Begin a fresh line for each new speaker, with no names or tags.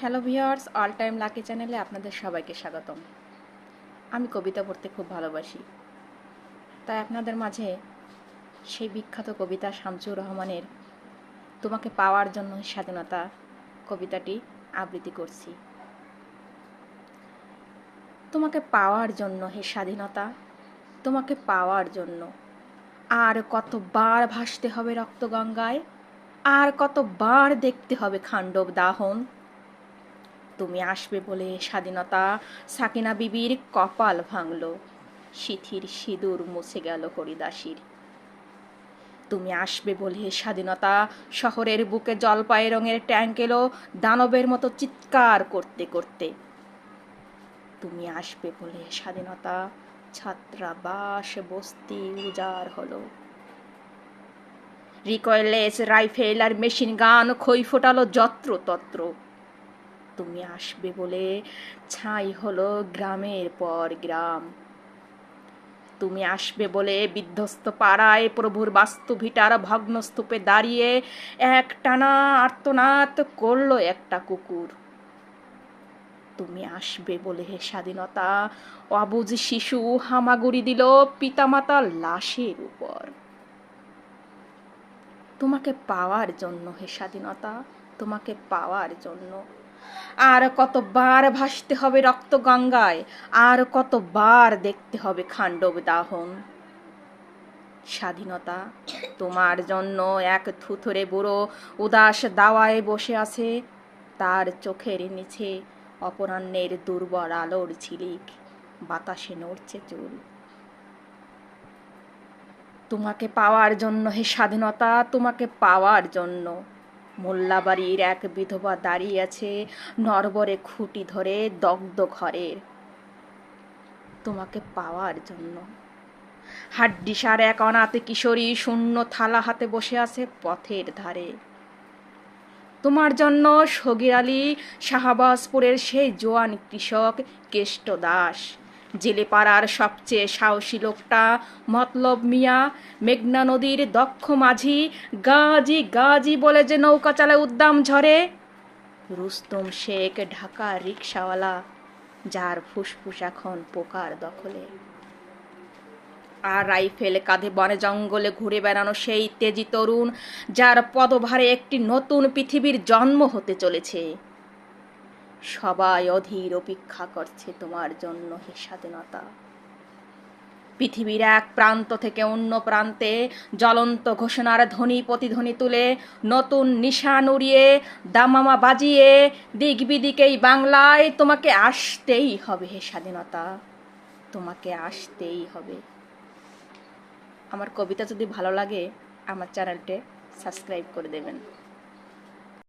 Hello viewers, all time lucky চ্যানেলে আপনাদের সবাইকে স্বাগতম। আমি কবিতা পড়তে খুব ভালোবাসি, তাই আপনাদের মাঝে সেই বিখ্যাত কবিতা শামসুর রহমানের তোমাকে পাওয়ার জন্য স্বাধীনতা কবিতাটি আবৃত্তি করছি। তোমাকে পাওয়ার জন্য হে স্বাধীনতা, তোমাকে পাওয়ার জন্য আর কতবার ভাসতে হবে রক্তগঙ্গায়, আর কতবার দেখতে হবে খান্ডব দাহন। তুমি আসবে বলে স্বাধীনতা সাকিনা বিবির কপাল ভাঙল, সিথির সিঁদুর মুছে গেল হরিদাসীর। তুমি আসবে বলে স্বাধীনতা শহরের বুকে জলপাই রঙের ট্যাঙ্ক এলো দানবের মতো চিৎকার করতে করতে। তুমি আসবে বলে স্বাধীনতা ছাত্রাবাস বস্তি উজাড় হলো। রিকয়েললেস রাইফেল আর মেশিন গান খই ফোটালো যত্র তত্র। তুমি আসবে বলে ছাই হলো গ্রামের পর গ্রাম। তুমি আসবে বলে বিধ্বস্ত পাড়ায় প্রভুর বাস্তু ভিটার ভগ্নস্তূপে দাঁড়িয়ে এক টানা আর্তনাদ করলো একটা কুকুর। তুমি আসবে বলে হে স্বাধীনতা অবুঝ শিশু হামাগুড়ি দিল পিতামাতার লাশের উপর। তোমাকে পাওয়ার জন্য হে স্বাধীনতা, তোমাকে পাওয়ার জন্য আর কতবার ভাসতে হবে রক্ত গঙ্গায়, আর কতবার দেখতে হবে খান্ডব দাহন। স্বাধীনতা তোমার জন্য এক থুথুরে বুড়ো উদাস দাওয়ায় বসে আছে, তার চোখের নিচে অপরাহ্নের দুর্বল আলোর ঝিলিক, বাতাসে নড়ছে চুল। তোমাকে পাওয়ার জন্য হে স্বাধীনতা, তোমাকে পাওয়ার জন্য মোল্লাবাড়ির এক বিধবা দাঁড়িয়ে আছে নরবরে খুঁটি ধরে দগ্ধ ঘরের। তোমাকে পাওয়ার জন্য হাড্ডিসার এক অনাথ কিশোরী শূন্য থালা হাতে বসে আছে পথের ধারে। তোমার জন্য সগীর আলী শাহবাজপুরের সেই জোয়ান কৃষক কেষ্ট দাস, জেলেপাড়ার সবচেয়ে সাহসী লোকটা মতলব মিয়া, মেঘনা নদীর দক্ষ মাঝি, গাজী গাজী বলে যে নৌকা চালায় উদ্দাম ঝড়ে, রুস্তম শেখ ঢাকার রিকশাওয়ালা, যার ফুসফুস এখন পোকার দখলে। আর রাইফেল কাঁধে বনে জঙ্গলে ঘুরে বেড়ানো সেই তেজি তরুণ, যার পদভারে একটি নতুন পৃথিবীর জন্ম হতে চলেছে। সবাই অধীর অপেক্ষা করছে তোমার জন্য হে স্বাধীনতা। পৃথিবীর এক প্রান্ত থেকে অন্য প্রান্তে জ্বলন্ত ঘোষণার ধ্বনি প্রতিধ্বনি তুলে নতুন নিশান উড়িয়ে দামামা বাজিয়ে দিক বিদিকেই বাংলায় তোমাকে আসতেই হবে হে স্বাধীনতা, তোমাকে আসতেই হবে। আমার কবিতা যদি ভালো লাগে আমার চ্যানেলটি সাবস্ক্রাইব করে দেবেন।